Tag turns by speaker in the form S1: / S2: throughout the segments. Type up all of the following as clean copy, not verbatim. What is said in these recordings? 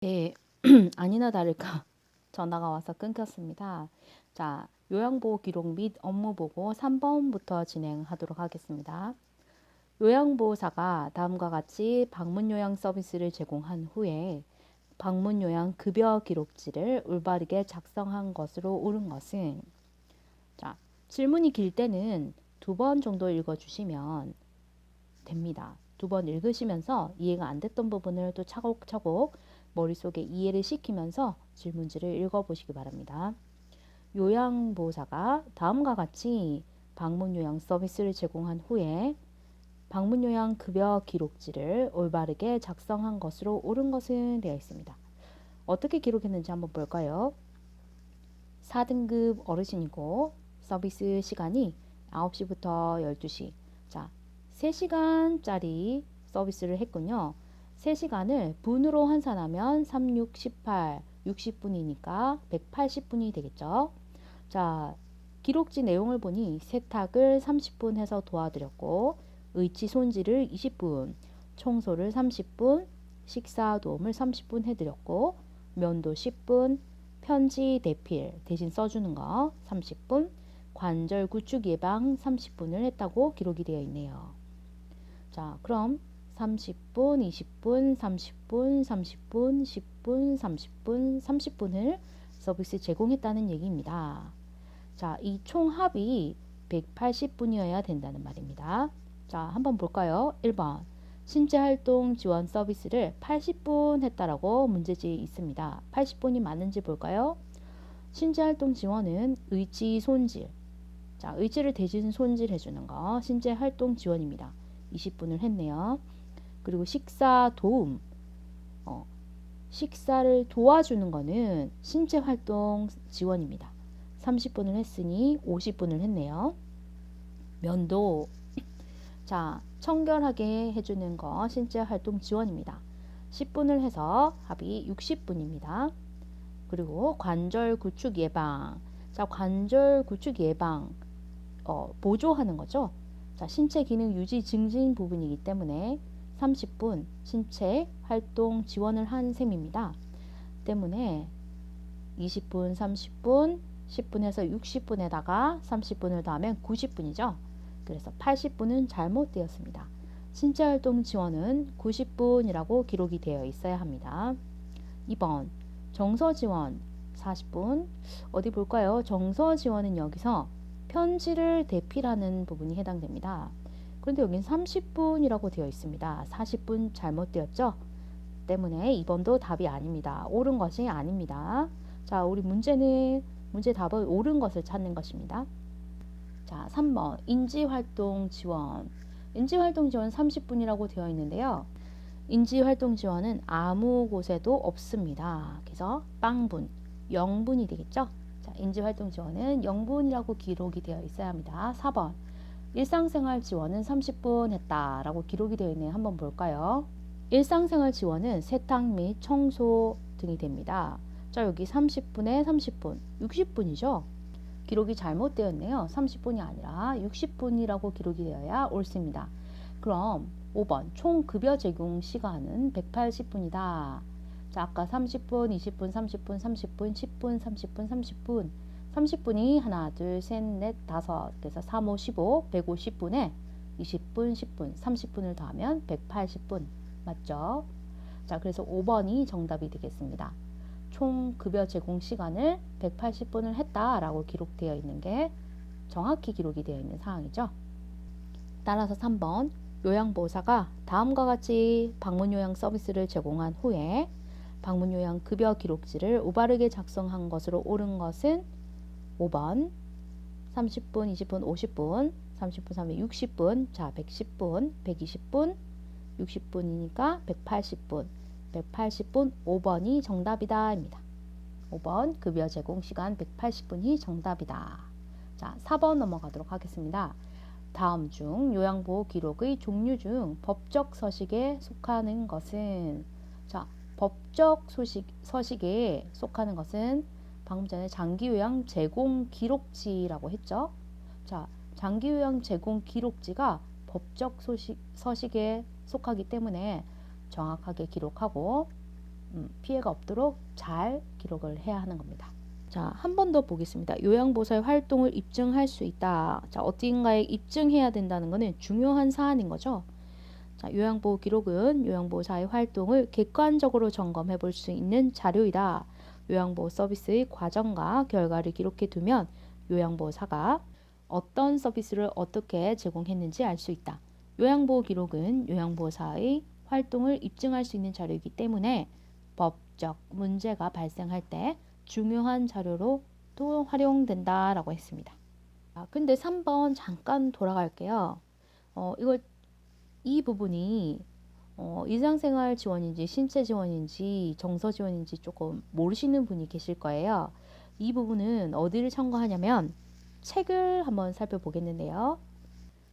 S1: 네, 아니나 다를까 전화가 와서 끊겼습니다. 자, 요양보호 기록 및 업무 보고 3번부터 진행하도록 하겠습니다. 요양보호사가 다음과 같이 방문 요양 서비스를 제공한 후에 방문 요양 급여 기록지를 올바르게 작성한 것으로 옳은 것은, 자, 질문이 길 때는 2번 정도 읽어주시면 됩니다. 2번 읽으시면서 이해가 안 됐던 부분을 또 차곡차곡 머릿속에 이해를 시키면서 질문지를 읽어보시기 바랍니다. 요양보호사가 다음과 같이 방문 요양 서비스를 제공한 후에 방문 요양 급여 기록지를 올바르게 작성한 것으로 옳은 것은 되어 있습니다. 어떻게 기록했는지 한번 볼까요? 4등급 어르신이고 서비스 시간이 9시부터 12시. 자, 3시간짜리 서비스를 했군요. 3시간을 분으로 환산하면 3, 6, 18, 60분이니까 180분이 되겠죠. 자, 기록지 내용을 보니 세탁을 30분 해서 도와드렸고 의치 손질을 20분, 청소를 30분, 식사 도움을 30분 해드렸고 면도 10분, 편지 대필 대신 써주는 거 30분, 관절 구축 예방 30분을 했다고 기록이 되어 있네요. 자, 그럼 30분, 20분, 30분, 30분, 10분, 30분, 30분을 서비스 제공했다는 얘기입니다. 자, 이 총합이 180분이어야 된다는 말입니다. 자, 한번 볼까요? 1번. 신체활동 지원 서비스를 80분 했다라고 문제지에 있습니다. 80분이 맞는지 볼까요? 신체활동 지원은 의치 손질. 자, 의치를 대신 손질해 주는 거 신체활동 지원입니다. 20분을 했네요. 그리고 식사 도움. 식사를 도와주는 거는 신체활동 지원입니다. 30분을 했으니 50분을 했네요. 면도. 자, 청결하게 해주는 거 신체활동 지원입니다. 10분을 해서 합이 60분입니다. 그리고 관절 구축 예방. 자, 관절 구축 예방 보조하는 거죠. 자, 신체 기능 유지 증진 부분이기 때문에 30분 신체 활동 지원을 한 셈입니다. 때문에 20분, 30분, 10분에서 60분에다가 30분을 더하면 90분이죠. 그래서 80분은 잘못되었습니다. 신체활동 지원은 90분이라고 기록이 되어 있어야 합니다. 2번 정서 지원 40분. 어디 볼까요? 정서 지원은 여기서 편지를 대필하는 부분이 해당됩니다. 그런데 여기는 30분이라고 되어 있습니다. 40분 잘못되었죠? 때문에 2번도 답이 아닙니다. 옳은 것이 아닙니다. 자, 우리 문제 답은 옳은 것을 찾는 것입니다. 자, 3번 인지활동 지원. 인지활동 지원 30분이라고 되어 있는데요. 인지활동 지원은 아무 곳에도 없습니다. 그래서 빵분, 0분이 되겠죠? 자, 인지활동 지원은 0분이라고 기록이 되어 있어야 합니다. 4번 일상생활 지원은 30분 했다라고 기록이 되어 있네요. 한번 볼까요? 일상생활 지원은 세탁 및 청소 등이 됩니다. 자, 여기 30분에 30분, 60분이죠? 기록이 잘못되었네요. 30분이 아니라 60분이라고 기록이 되어야 옳습니다. 그럼 5번 총 급여 제공 시간은 180분이다. 자, 아까 30분, 20분, 30분, 30분, 10분, 30분, 30분 30분이 하나, 둘, 셋, 넷, 다섯. 그래서 3, 5, 15, 150분에 20분, 10분, 30분을 더하면 180분. 맞죠? 자, 그래서 5번이 정답이 되겠습니다. 총 급여 제공 시간을 180분을 했다라고 기록되어 있는 게 정확히 기록이 되어 있는 사항이죠. 따라서 3번 요양보호사가 다음과 같이 방문요양 서비스를 제공한 후에 방문요양 급여 기록지를 올바르게 작성한 것으로 옳은 것은 5번 30분, 20분, 50분, 30분, 3분, 60분, 자 110분, 120분, 60분이니까 180분, 180분 5번이 정답이다 입니다. 5번 급여 제공 시간 180분이 정답이다. 자 4번 넘어가도록 하겠습니다. 다음 중 요양보호 기록의 종류 중 법적 서식에 속하는 것은, 자 법적 서식에 속하는 것은 방금 전에 장기요양 제공 기록지라고 했죠. 자, 장기요양 제공 기록지가 법적 서식에 속하기 때문에 정확하게 기록하고 피해가 없도록 잘 기록을 해야 하는 겁니다. 자, 한 번 더 보겠습니다. 요양보호사의 활동을 입증할 수 있다. 자, 어딘가에 입증해야 된다는 것은 중요한 사안인 거죠. 자, 요양보호 기록은 요양보호사의 활동을 객관적으로 점검해 볼 수 있는 자료이다. 요양보호 서비스의 과정과 결과를 기록해 두면 요양보호사가 어떤 서비스를 어떻게 제공했는지 알 수 있다. 요양보호 기록은 요양보호사의 활동을 입증할 수 있는 자료이기 때문에 법적 문제가 발생할 때 중요한 자료로 또 활용된다라고 했습니다. 근데 3번 잠깐 돌아갈게요. 이 부분이 일상생활 지원인지 신체 지원인지 정서 지원인지 조금 모르시는 분이 계실 거예요. 이 부분은 어디를 참고하냐면 책을 한번 살펴보겠는데요.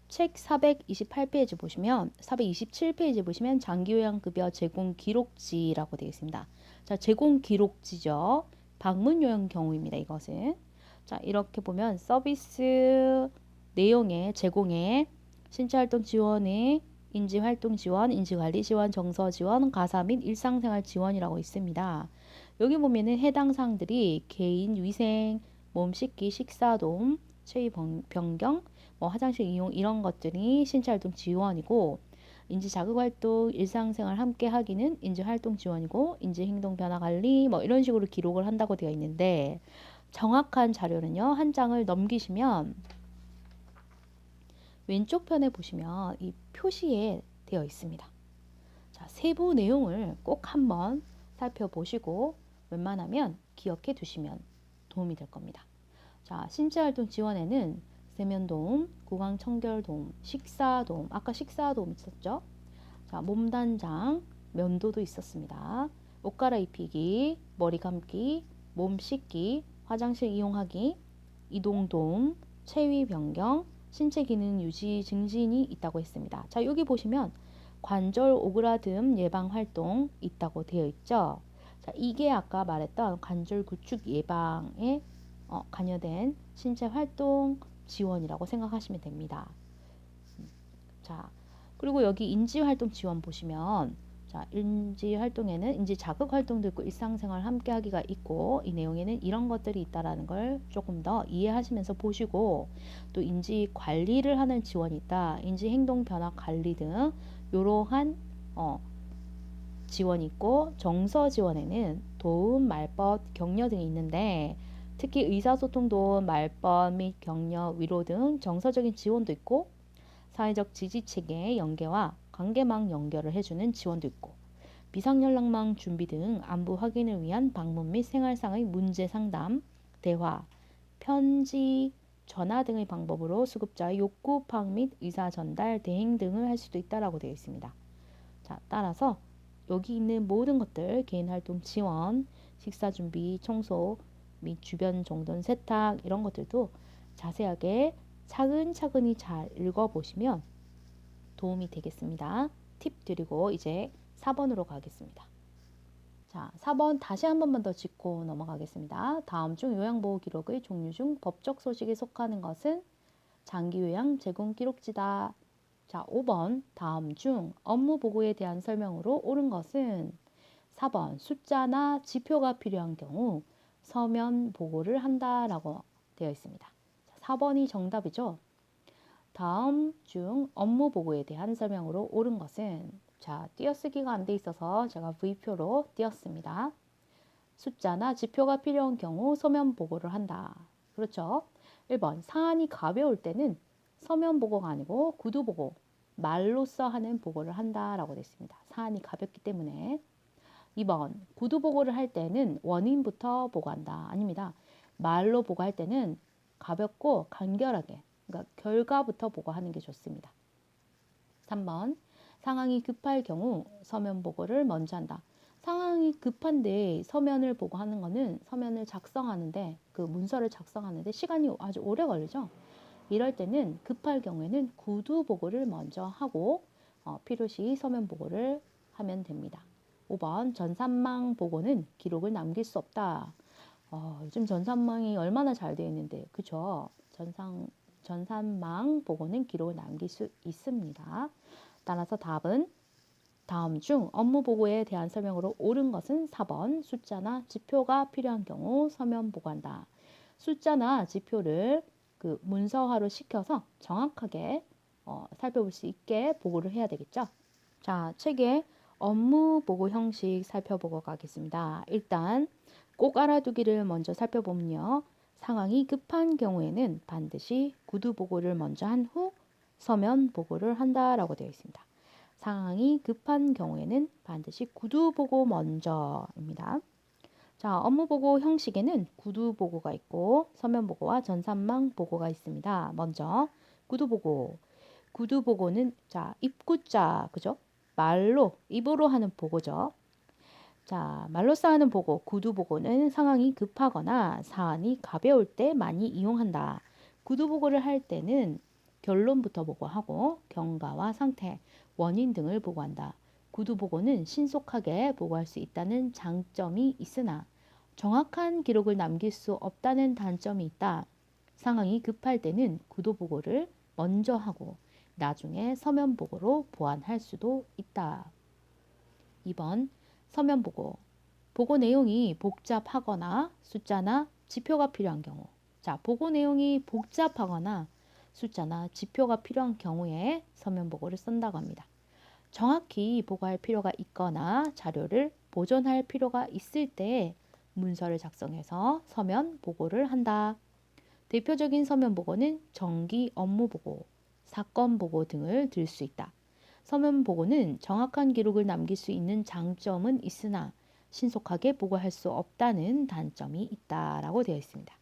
S1: 책 428페이지 보시면 427페이지 보시면 장기요양급여 제공 기록지라고 되어 있습니다. 자, 제공 기록지죠. 방문 요양 경우입니다. 이것은. 자, 이렇게 보면 서비스 내용에 제공에 신체활동 지원에 인지활동 지원, 인지관리 지원, 정서 지원, 가사 및 일상생활 지원이라고 있습니다. 여기 보면은 해당 사항들이 개인 위생, 몸 씻기, 식사도움, 체위 변경, 화장실 이용 이런 것들이 신체활동 지원이고 인지자극활동, 일상생활 함께 하기는 인지활동 지원이고 인지행동 변화 관리 이런 식으로 기록을 한다고 되어 있는데 정확한 자료는요. 한 장을 넘기시면 왼쪽 편에 보시면 이 표시에 되어 있습니다. 자, 세부 내용을 꼭 한번 살펴보시고 웬만하면 기억해 두시면 도움이 될 겁니다. 자, 신체활동 지원에는 세면도움, 구강청결도움, 식사도움, 아까 식사도움 있었죠? 자, 몸단장, 면도도 있었습니다. 옷 갈아입히기, 머리 감기, 몸 씻기, 화장실 이용하기, 이동도움, 체위 변경, 신체 기능 유지 증진이 있다고 했습니다. 자, 여기 보시면 관절 오그라듦 예방 활동 있다고 되어 있죠. 자, 이게 아까 말했던 관절 구축 예방에 관여된 신체 활동 지원이라고 생각하시면 됩니다. 자, 그리고 여기 인지활동 지원 보시면 자, 인지활동에는 인지자극 활동도 있고 일상생활 함께하기가 있고 이 내용에는 이런 것들이 있다라는 걸 조금 더 이해하시면서 보시고 또 인지관리를 하는 지원이 있다. 인지행동 변화 관리 등 이러한 지원이 있고 정서 지원에는 도움, 말벗, 격려 등이 있는데 특히 의사소통 도움, 말벗 및 격려, 위로 등 정서적인 지원도 있고 사회적 지지체계 연계와 관계망 연결을 해주는 지원도 있고 비상연락망 준비 등 안부 확인을 위한 방문 및 생활상의 문제 상담, 대화, 편지, 전화 등의 방법으로 수급자의 욕구 파악 및 의사 전달, 대행 등을 할 수도 있다라고 되어 있습니다. 자, 따라서 여기 있는 모든 것들 개인활동 지원, 식사 준비, 청소 및 주변 정돈 세탁 이런 것들도 자세하게 차근차근히 잘 읽어보시면 도움이 되겠습니다. 팁 드리고 이제 4번으로 가겠습니다. 자, 4번 다시 한 번만 더 짚고 넘어가겠습니다. 다음 중 요양보호 기록의 종류 중 법적 소식에 속하는 것은 장기요양 제공 기록지다. 자, 5번 다음 중 업무 보고에 대한 설명으로 옳은 것은 4번 숫자나 지표가 필요한 경우 서면 보고를 한다라고 되어 있습니다. 4번이 정답이죠. 다음 중 업무 보고에 대한 설명으로 옳은 것은 자, 띄어쓰기가 안 돼 있어서 제가 V표로 띄었습니다. 숫자나 지표가 필요한 경우 서면 보고를 한다. 그렇죠? 1번 사안이 가벼울 때는 서면 보고가 아니고 구두 보고, 말로써 하는 보고를 한다라고 됐습니다. 사안이 가볍기 때문에. 2번 구두 보고를 할 때는 원인부터 보고한다. 아닙니다. 말로 보고할 때는 가볍고 간결하게, 그러니까 결과부터 보고하는 게 좋습니다. 3번 상황이 급할 경우 서면 보고를 먼저 한다. 상황이 급한데 서면을 보고하는 거는 서면을 작성하는데 그 문서를 작성하는데 시간이 아주 오래 걸리죠. 이럴 때는 급할 경우에는 구두 보고를 먼저 하고 필요시 서면 보고를 하면 됩니다. 5번 전산망 보고는 기록을 남길 수 없다. 요즘 전산망이 얼마나 잘 되어 있는데 그죠? 전산망 보고는 기록을 남길 수 있습니다. 따라서 답은 다음 중 업무 보고에 대한 설명으로 옳은 것은 4번 숫자나 지표가 필요한 경우 서면 보고한다. 숫자나 지표를 그 문서화로 시켜서 정확하게 살펴볼 수 있게 보고를 해야 되겠죠. 자, 책의 업무 보고 형식 살펴보고 가겠습니다. 일단 꼭 알아두기를 먼저 살펴보면요. 상황이 급한 경우에는 반드시 구두 보고를 먼저 한 후 서면 보고를 한다라고 되어 있습니다. 상황이 급한 경우에는 반드시 구두 보고 먼저입니다. 자, 업무 보고 형식에는 구두 보고가 있고 서면 보고와 전산망 보고가 있습니다. 먼저 구두 보고. 구두 보고는 자, 입구자, 그죠? 말로, 입으로 하는 보고죠. 자, 말로써 하는 보고, 구두 보고는 상황이 급하거나 사안이 가벼울 때 많이 이용한다. 구두 보고를 할 때는 결론부터 보고하고 경과와 상태, 원인 등을 보고한다. 구두 보고는 신속하게 보고할 수 있다는 장점이 있으나 정확한 기록을 남길 수 없다는 단점이 있다. 상황이 급할 때는 구두 보고를 먼저 하고 나중에 서면 보고로 보완할 수도 있다. 2번 서면 보고. 보고 내용이 복잡하거나 숫자나 지표가 필요한 경우. 자, 보고 내용이 복잡하거나 숫자나 지표가 필요한 경우에 서면 보고를 쓴다고 합니다. 정확히 보고할 필요가 있거나 자료를 보존할 필요가 있을 때 문서를 작성해서 서면 보고를 한다. 대표적인 서면 보고는 정기 업무 보고, 사건 보고 등을 들 수 있다. 서면 보고는 정확한 기록을 남길 수 있는 장점은 있으나 신속하게 보고할 수 없다는 단점이 있다라고 되어 있습니다.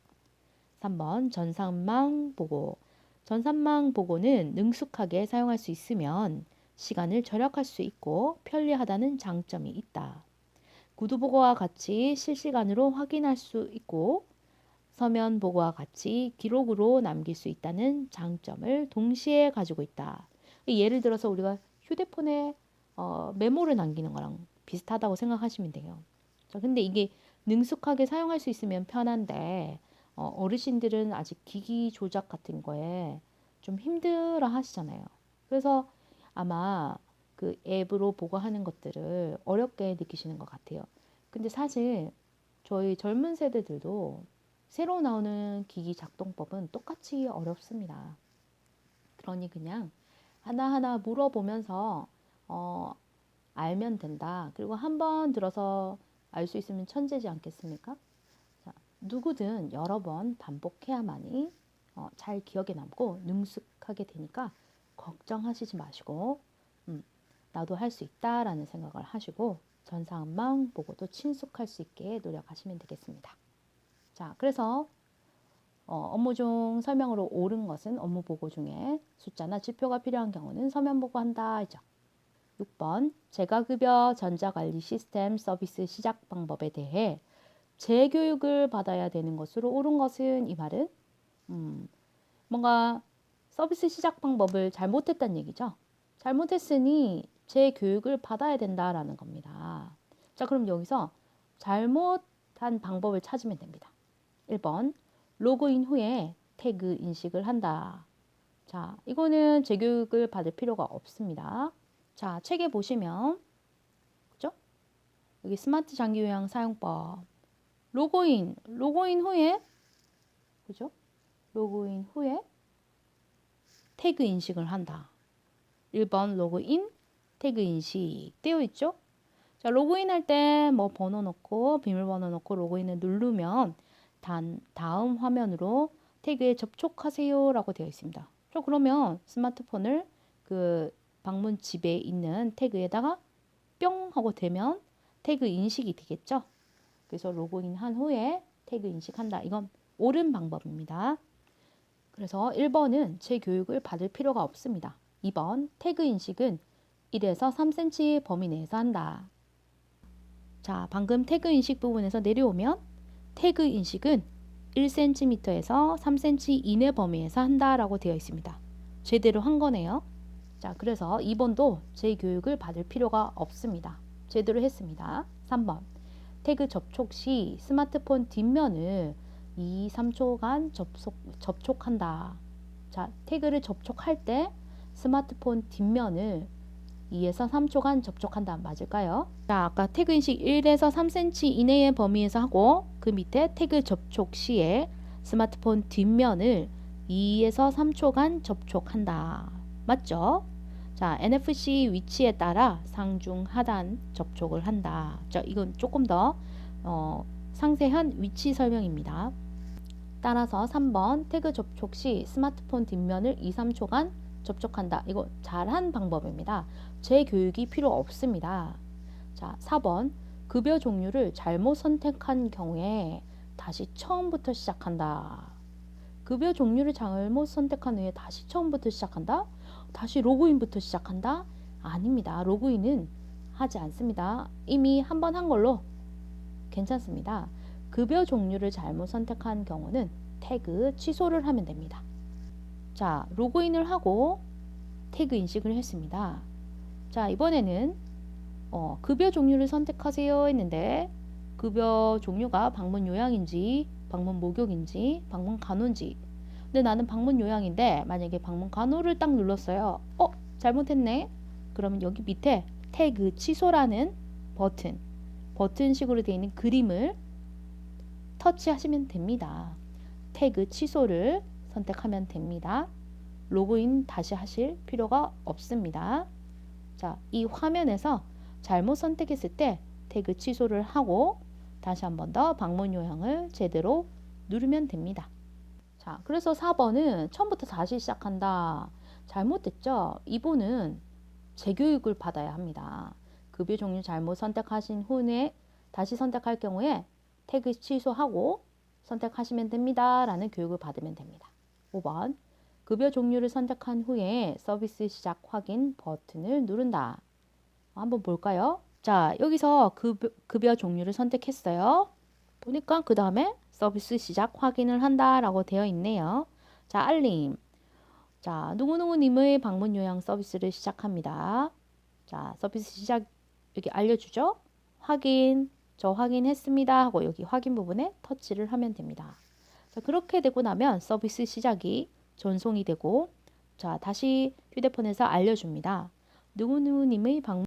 S1: 3번 전산망 보고. 전산망 보고는 능숙하게 사용할 수 있으면 시간을 절약할 수 있고 편리하다는 장점이 있다. 구두 보고와 같이 실시간으로 확인할 수 있고 서면 보고와 같이 기록으로 남길 수 있다는 장점을 동시에 가지고 있다. 예를 들어서 우리가 휴대폰에 메모를 남기는 거랑 비슷하다고 생각하시면 돼요. 자, 근데 이게 능숙하게 사용할 수 있으면 편한데 어르신들은 아직 기기 조작 같은 거에 좀 힘들어 하시잖아요. 그래서 아마 그 앱으로 보고하는 것들을 어렵게 느끼시는 것 같아요. 근데 사실 저희 젊은 세대들도 새로 나오는 기기 작동법은 똑같이 어렵습니다. 그러니 그냥 하나하나 물어보면서 알면 된다. 그리고 한 번 들어서 알 수 있으면 천재지 않겠습니까? 자, 누구든 여러 번 반복해야만이 잘 기억에 남고 능숙하게 되니까 걱정하시지 마시고 나도 할 수 있다라는 생각을 하시고 전산망 보고도 친숙할 수 있게 노력하시면 되겠습니다. 자, 그래서 업무 중 설명으로 옳은 것은 업무 보고 중에 숫자나 지표가 필요한 경우는 서면 보고한다 하죠. 6번 재가급여 전자관리 시스템 서비스 시작 방법에 대해 재교육을 받아야 되는 것으로 옳은 것은 이 말은 뭔가 서비스 시작 방법을 잘못했다는 얘기죠. 잘못했으니 재교육을 받아야 된다라는 겁니다. 자, 그럼 여기서 잘못한 방법을 찾으면 됩니다. 1번 로그인 후에 태그 인식을 한다. 자, 이거는 재교육을 받을 필요가 없습니다. 자, 책에 보시면 그죠? 여기 스마트 장기 요양 사용법 로그인 후에 그죠? 로그인 후에 태그 인식을 한다. 1번 로그인 태그 인식 되어 있죠? 자, 로그인 할 때 뭐 번호 넣고 비밀번호 넣고 로그인을 누르면 다음 화면으로 태그에 접촉하세요 라고 되어 있습니다. 그러면 스마트폰을 그 방문 집에 있는 태그에다가 뿅 하고 되면 태그 인식이 되겠죠. 그래서 로그인 한 후에 태그 인식한다. 이건 옳은 방법입니다. 그래서 1번은 재교육을 받을 필요가 없습니다. 2번 태그 인식은 1에서 3cm 범위 내에서 한다. 자, 방금 태그 인식 부분에서 내려오면 태그 인식은 1cm에서 3cm 이내 범위에서 한다라고 되어 있습니다. 제대로 한 거네요. 자, 그래서 2번도 재교육을 받을 필요가 없습니다. 제대로 했습니다. 3번 태그 접촉 시 스마트폰 뒷면을 2, 3초간 접촉한다. 자, 태그를 접촉할 때 스마트폰 뒷면을 2에서 3초간 접촉한다. 맞을까요? 자, 아까 태그 인식 1에서 3cm 이내의 범위에서 하고 그 밑에 태그 접촉 시에 스마트폰 뒷면을 2에서 3초간 접촉한다. 맞죠? 자, NFC 위치에 따라 상중 하단 접촉을 한다. 자, 이건 조금 더 상세한 위치 설명입니다. 따라서 3번 태그 접촉 시 스마트폰 뒷면을 2, 3초간 접촉한다. 이거 잘한 방법입니다. 재교육이 필요 없습니다. 자, 4번 급여 종류를 잘못 선택한 경우에 다시 처음부터 시작한다. 급여 종류를 잘못 선택한 후에 다시 처음부터 시작한다? 다시 로그인부터 시작한다? 아닙니다. 로그인은 하지 않습니다. 이미 한 번 한 걸로 괜찮습니다. 급여 종류를 잘못 선택한 경우는 태그 취소를 하면 됩니다. 자, 로그인을 하고 태그 인식을 했습니다. 자, 이번에는 급여 종류를 선택하세요 했는데 급여 종류가 방문 요양인지 방문 목욕인지 방문 간호인지, 근데 나는 방문 요양인데 만약에 방문 간호를 딱 눌렀어요. 잘못했네. 그러면 여기 밑에 태그 취소라는 버튼식으로 되어 있는 그림을 터치하시면 됩니다. 태그 취소를 선택하면 됩니다. 로그인 다시 하실 필요가 없습니다. 자, 이 화면에서 잘못 선택했을 때 태그 취소를 하고 다시 한 번 더 방문 요양을 제대로 누르면 됩니다. 자, 그래서 4번은 처음부터 다시 시작한다. 잘못됐죠? 이분은 재교육을 받아야 합니다. 급여 종류 잘못 선택하신 후에 다시 선택할 경우에 태그 취소하고 선택하시면 됩니다. 라는 교육을 받으면 됩니다. 5번 급여 종류를 선택한 후에 서비스 시작 확인 버튼을 누른다. 한번 볼까요? 자, 여기서 급여 종류를 선택했어요. 보니까 그 다음에 서비스 시작 확인을 한다 라고 되어 있네요. 자, 알림. 자, 누구누구님의 방문 요양 서비스를 시작합니다. 자, 서비스 시작 여기 알려주죠. 확인, 저 확인했습니다 하고 여기 확인 부분에 터치를 하면 됩니다. 자, 그렇게 되고 나면 서비스 시작이 전송이 되고, 자, 다시 휴대폰에서 알려줍니다. 누구누구님의 방문